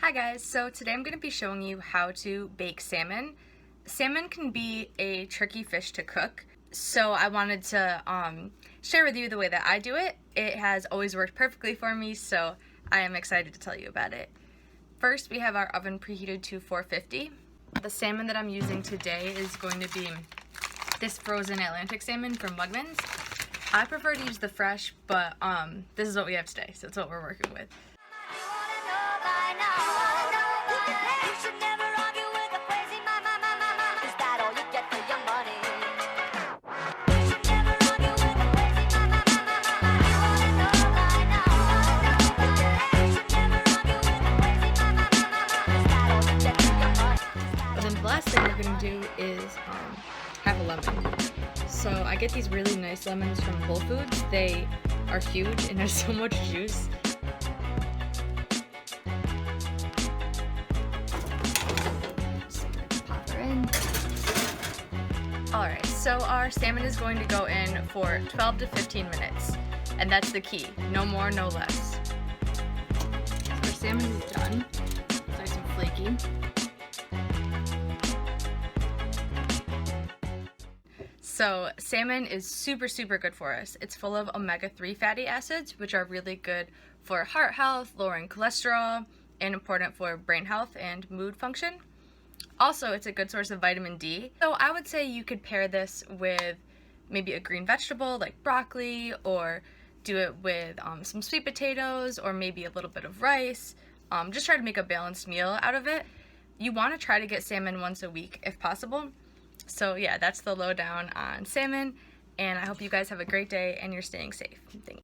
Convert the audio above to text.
Hi guys, so today I'm going to be showing you how to bake salmon. Salmon can be a tricky fish to cook, so I wanted to share with you the way that I do it. It has always worked perfectly for me, so I am excited to tell you about it. First, we have our oven preheated to 450. The salmon that I'm using today is going to be this frozen Atlantic salmon from Wegmans. I prefer to use the fresh, but this is what we have today, so that's what we're working with. And then the last thing we're going to do is have a lemon. So I get these really nice lemons from Whole Foods. They are huge and there's so much juice. Pop her in. Alright, so our salmon is going to go in for 12 to 15 minutes. And that's the key. No more, no less. So our salmon is done. It's nice and flaky. So salmon is super good for us. It's full of omega-3 fatty acids, which are really good for heart health, lowering cholesterol, and important for brain health and mood function. Also, it's a good source of vitamin D. So I would say you could pair this with maybe a green vegetable like broccoli, or do it with some sweet potatoes, or maybe a little bit of rice. Just try to make a balanced meal out of it. You want to try to get salmon once a week if possible. So yeah, that's the lowdown on salmon, and I hope you guys have a great day and you're staying safe. Thanks.